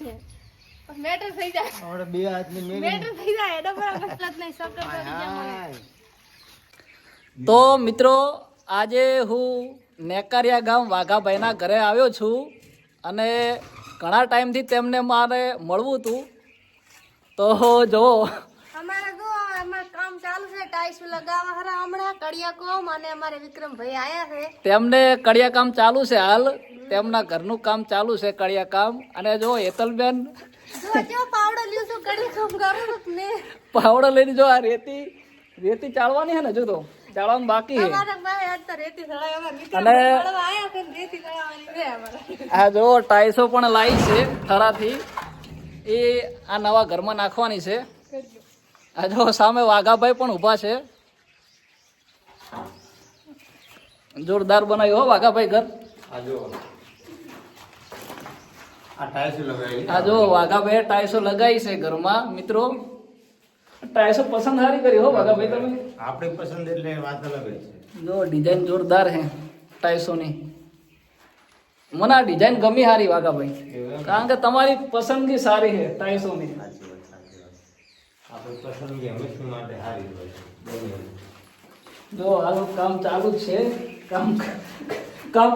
Matter થઈ જાય આપણે બે હાથની મેટર થઈ જાય એનો બરાબર મતલબ નહીં સકર કરી જાય તો મિત્રો આજે હું નેકારિયા ગામ વાઘાભાઈના ઘરે આવ્યો છું અને ઘણા ટાઈમથી તેમને મારે મળવું હતું તો જો અમારે જો અમાર કામ ચાલુ છે ટાઈસ લગાવવા હરા હમણાં કડિયા કોમ અને અમારે વિક્રમભાઈ આયા છે તેમને કડિયા કામ ચાલુ છે હાલ તેમના ઘરનું કામ ચાલુ છે કડિયા કામ અને જો હેતલબેન જો પાવડો લ્યો છો કડિયા કામ કરું ને પાવડો લઈને જો આ રેતી ચાળવાની છે ને જો તો ચાળવાનું બાકી છે અમારે ભાઈ આજ તો રેતી સળાય અમાર અને વિક્રમભાઈ મળવા આયા છે ને રેતી સળાવવાની છે અમારે આ જો ટાઈસો પણ લાવી છે થરાથી એ આ નવા ઘરમાં નાખવાની છે આ જો સામે વાઘાભાઈ પણ ઊભા છે જોરદાર બનાવ્યું હો વાઘાભાઈ ઘર આ જો વાઘાભાઈ ટાઈસો લગાવી છે ઘરમાં મિત્રો ટાઈસો પસંદ સારી કરી હો વાઘાભાઈ તમે આપણી પસંદ એટલે વાત અલગ છે જો ડિઝાઇન જોરદાર છે ટાઈસોની મને આ ડિઝાઇન ગમી સારી વાઘાભાઈ કારણ કે તમારી પસંદગી સારી છે ટાઈસોની આપણી પસંદગી હંમેશા માટે સારી હોય છે જો હાલ કામ ચાલુ જ છે કામ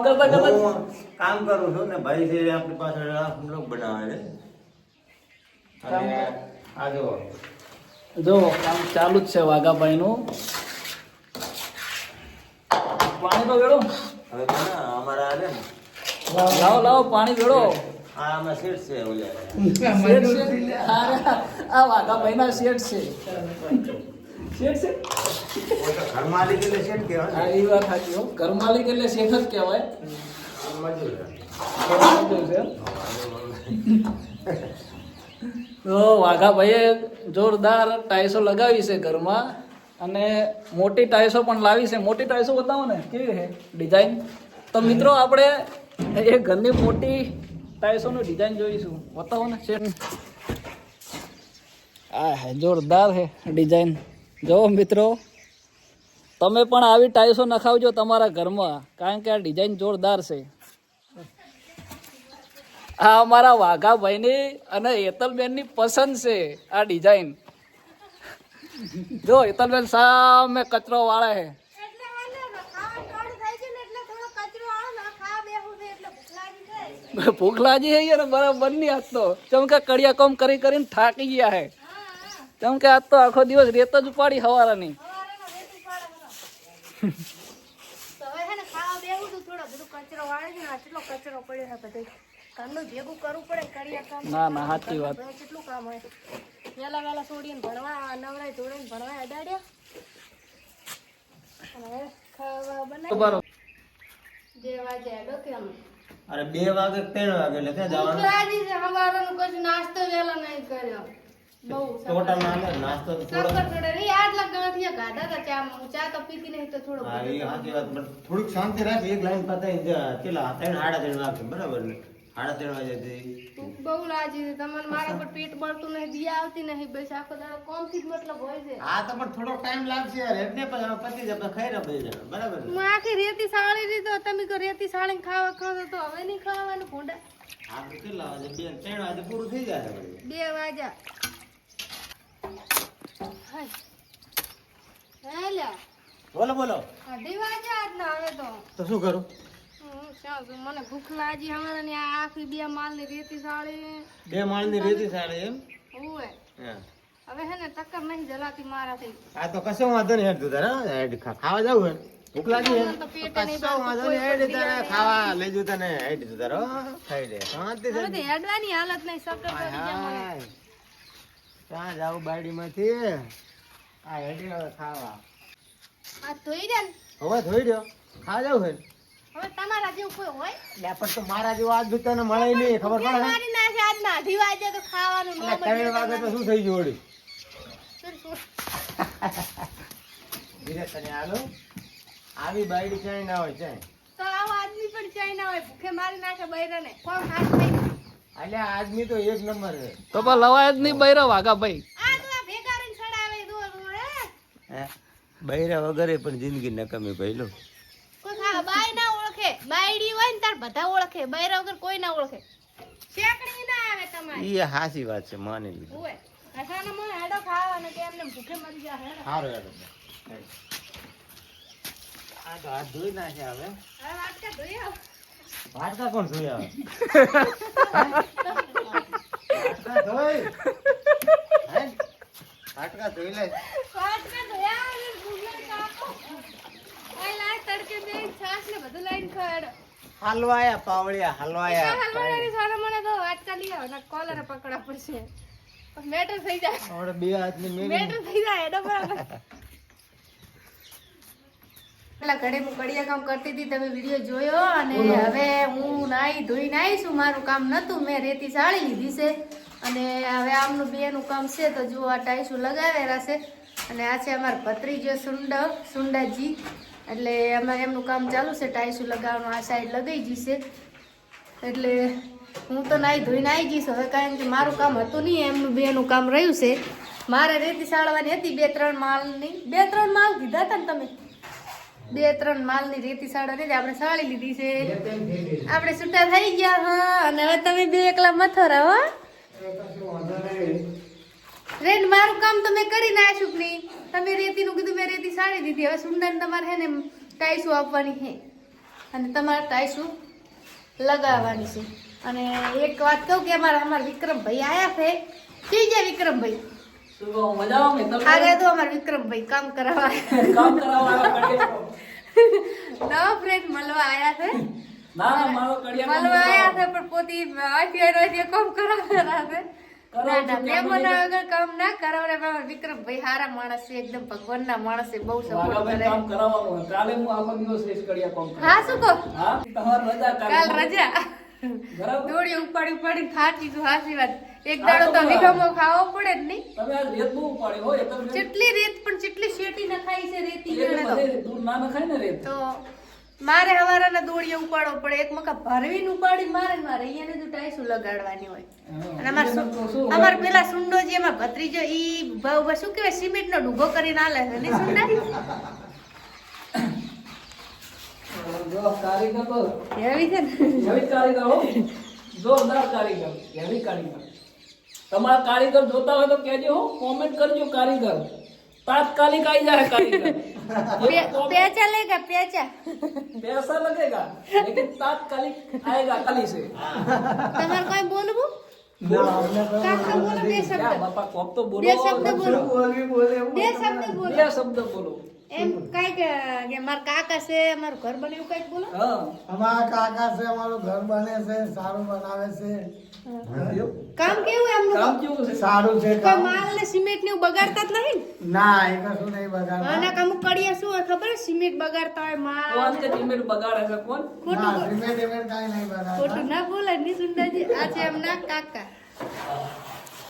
કરતા કરતા હું કામ કરું છું ને ભાઈ છે આપણી પાસે બ્લોગ બનાવે છે અને આ જો કામ ચાલુ જ છે વાઘાભાઈનું પાણી તો વેડો હવે અમારા આવે ને લાવો પાણી વેડો આ આમાં સેટ છે ઓલે શેઠ છે આ વાઘાભાઈના શેઠ છે શેઠ છે ઘર માલિક એટલે સેટ કહેવાય હા એ વાત સાચી હો ઘર માલિક એટલે શેઠ જ કહેવાય મજૂર તો વાઘાભાઈએ જોરદાર ટાઈસો લગાવી છે ઘરમાં અને મોટી ટાઈસો પણ લાવી છે મોટી ટાઈસો બતાવો ને કેવી છે ડિઝાઇન તો મિત્રો આપણે એ ઘરની મોટી ટાઈસોની ડિઝાઇન જોઈશું બતાવો ને શેઠ આ હે જોરદાર છે ડિઝાઇન જો મિત્રો તમે પણ આવી ટાઈસો નખાવજો તમારા ઘરમાં કારણ કે આ ડિઝાઇન જોરદાર છે આ અમારા વાઘાભાઈની અને હેતલબેનની પસંદ છે આ ડિઝાઇન જો હેતલબેન સામે કચરો વાળે છે એટલે મને ખાવાનું થોડું થઈ છે ને એટલે થોડો કચરો આવે ને ખાવા બેહું છે એટલે ભૂખ લાગી જાય ભૂખ લાગી છે ને બરાબર ની આજ તો જેમ કે કડિયા કામ કરી કરીને થાકી ગયા છે જેમ કે આજ તો આખો દિવસ રેત જ ઉપાડી હવારાની સવારેનો રેતી પાડે તો હવે છે ને ખાવા બેહું છું થોડો બધું કચરો વાળે છે ને આટલો કચરો પડ્યો છે બધે ઘરનું ભેગું કરવું પડે કડિયા કામ ના ના સાચી વાત કેટલું કામ હોય વેલા છોડીને ભણવા નવરાય જોડીને ભણવા અડાડ્યા અને હવે ખાવા બનાવી બરોબર 2 વાગે હેડો કે અમે અરે 2 વાગે 3 વાગે એટલે ક્યાં જવાનું ભૂખ લાગી છે સવારનું કશું નાસ્તો વેલા નહીં કર્યો બહુ ટોટા ના નાસ્તો તો થોડો સકર જોડે રી આટલા ગાંઠિયા ગાધા હતા ચામાં હું ચા તો પીતી નહીં તો થોડો હા એ સાચી વાત પણ થોડીક શાંતિ રાખી એક લાઈન પતાઈ કેટલા 3 સાડા 3 વાગે બરાબર ને 3:30 વાગે ભૂખ બહુ લાગી છે તમને મારા પર પેટ બળતું નહીં દિયા આવતી નહીં બસ આખો દાડો કોમથી જ મતલબ હોય છે હા તો પણ થોડો ટાઈમ લાગશે યાર એટલે પછી પતી જાય ખાઈ રહ્યા બે જણા બરાબર ને હું આખી રેતી સાળી દીધો તમે તો રેતી સાળીને ખાવા ખાવ તો હવે નહીં ખાવાનું ભૂંડા હા તો કેટલા વાગે 3 વાગે પૂરું થઈ જાય વળી 2 વાગ્યા હાય હેલા બોલો બોલો 2:30 વાગ્યા આજના હવે તો શું કરું મને ભૂખ લાગી અમારે ને આ આખી 2 માળની રેતી સાળી 2 માળની રેતી સાડે એમ ઓય હા હવે હે ને ટક્કર નહીં જલાતી મારાથી આ તો કશો વાંધો નહીં હેડ તું તારે હેડ ખાવા જાવ હે ભૂખ લાગી હે મને તો પેટે નહીં કશો વાંધો નહીં હેડ તારે ખાવા લઈ જઉં તને હેડ તું તારે હો, ખાઈ લે શાંતિ હવે તો હેડવાની હાલત નહીં સકર કરી ગયા મને હાય ક્યાં જાવ બાડીમાંથી આ હેડી હવે ખાવા આ ધોઈ દે ને. હવે ધોઈ દો ખા જાવ હે હવે તમારા જેવું કોઈ હોય લે પણ તો મારા જેવો આજ તને મળે નહીં ખબર પડે હે? મારી નાખે આજના 2 વાગે તો ખાવાનું નો એટલે 3 વાગે તો શું થઈ ગયું વળી ધીરે તને હાલો આવી બાયડી ક્યાંય ના હોય છે તો આવો આદમી પણ ચાઈ ના હોય ભૂખે મારી નાખે બૈરાને કોણ ખાસ થઈ અલ્યા આદમી તો એક નંબર છે તો પણ લવાય જ નહીં બૈરા વાઘાભાઈ આ તો આ ભેગા રહીને સડાવે દોર હે બૈરા વગરે પણ જિંદગી નકામી પહેલો કોઈ ખા બાઈ ના ઓળખે બાયડી હોય ને તાર બધા ઓળખે બૈરા વગર કોઈ ના ઓળખે શેકડી ના આવે તમારી ઈ હાચી વાત છે, માની લીધું. ઓય અસાને મને હેડો ખાવાનો કે એમને ભૂખે મરી જાય હેડો સારું હેડો. આ તો હાથ ધોઈ નાખ્યા હવે. હવે વાટકા ધોઈ આવ વાટકા કોણ ધોઈ આવે? વાટકા ધોઈ. હે? વાટકા ધોઈ લે. વાટકા ધોઈ આવ ને ભૂલા કાકો આ લાય તડકે બે છાસ ને બધું લાઈન ખાડો હલવાયા પાવળિયા હલવાયા. હલવાડાની સારા મને તો વાટકા લઈ આવ ના કોલર પકડા પડશે મેટર થઈ જાય આપણે બે હાથની મેલી. મેટર થઈ જાય હેડો બરાબર પેલા ઘરે હું કડિયા કામ કરતી હતી તમે વિડીયો જોયો અને હવે હું નાઈ ધોઈને આવી છું મારું કામ નતું મેં રેતી સાળી લીધી છે અને હવે આમનું બેનું કામ છે તો જો આ ટાઈસું લગાવેલા છે અને આ છે અમારા ભત્રીજો સુંડાજી એટલે અમારે એમનું કામ ચાલુ છે ટાઈસું લગાવવાનું આ સાઈડ લગાઈ જશે એટલે હું તો નાઈ ધોઈને આવી જઈશ હવે કારણ કે મારું કામ હતું નહીં એમનું બેનું કામ રહ્યું છે મારે રેતી સાળવાની હતી 2-3 માળની 2-3 માળ કીધા હતા ને તમે 2-3 માળની રેતી સાળવાની હતી આપણે સાળી લીધી છે આપણે છૂટા થઈ ગયા હા અને હવે તમે બે એકલા મથરા હો રેન મારું કામ તો મેં કરી નાખ્યું કે નહીં તમે રેતીનું કીધું મેં રેતી સાળી દીધી હવે સુંદરને તમારે હે ને ટાઈસું આપવાની છે અને તમારે ટાઈસું લગાવવાની છે અને એક વાત કહું કે અમારા વિક્રમભાઈ આયા છે ઠીક છે વિક્રમભાઈ શું કહું, મજામાં ને તમે? આગળ તો અમારા વિક્રમભાઈ કામ કરાવવા કામ કરાવવા કડિયા. નવા ફ્રેન્ડ મળવા આયા છે ના ના મારો કડિયા મળવા આયા છે પણ પોતી આથી કામ કરાવવાના છે ના ના મહેમાનો વગર કામ ના કરાવડે મારા વિક્રમભાઈ સારા માણસ છે એકદમ ભગવાનના માણસ છે બહુ સપોર્ટ વાઘાભાઈ કરે કામ કરાવવાનું હોય. કાલે હું આખો દિવસ રહીશ કડિયા કામ કરવા. હા શું કહો હા તમારી રજા કાલ કાલે. રજા બરાબર. દોડી ઉપાડી થાકી છું હાચી વાત એક દાડો તો વિખમો ખાવો પડે જ નહીં તમે આજ રેત બહુ ઉપાડી હોય એટલે રેત- જેટલી રેત પણ જેટલી શેટી નખાઈ છે રેતી એટલે ગણે તો બધે દૂર ના નખાય ને રેત. તો મારે હવારાના દોડીએ ઉપાડવો પડે એક મકા ભરવીને ઉપાડી મારે અહીંયા તો ટાઈસું લગાડવાની હોય અને અમાર પેલા સુંડો જે એમાં ભત્રીજો ઈ શું કહેવાય સિમેન્ટ નો ડૂગો કરીને આલે છે ને સુંડા જો કારીગર તો એવી છે ને એવી કારીગર હો. જોરદાર કારીગર, એવી કારીગર. તમારા કારીગર જોતા હોય તો કહેજો હો, કોમેન્ટ કરજો કારીગર. તાત્કાલિક આવી જાય કારીગર. પેચા લેગા પેચા पैसा लगेगा लेकिन तात्कालिक आएगा कल से. તમારે કોઈ બોલવું કાકા બોલો બે क्या શબ્દ बापा कोप तो बोलो. બે શબ્દ બોલો બે શબ્દ બોલો બે શબ્દ બોલો. એમ કઈક કે મારા કાકા છે અમારું ઘર બન્યું કઈક બોલો હા અમારા કાકા છે અમારું ઘર બને છે સારું બનાવે છે કામ કેવું એમનું કામ કેવું છે? સારું છે કોઈ કામ માલ ને સિમેન્ટ ને એવું બગાડતા જ નહીં ને? ના એ કશું નહીં બગાડતા અને અમુક કડિયા શું હોય ખબર છે? સિમેન્ટ બગાડતા હોય માલ કોણ કે સિમેન્ટ બગાડે છે કોણ? ના ખોટું સિમેન્ટ ઇમેન્ટ કાંઈ નહીં બગાડતા ખોટું ના બોલાય ની સુંદરજી આ છે એમના કાકા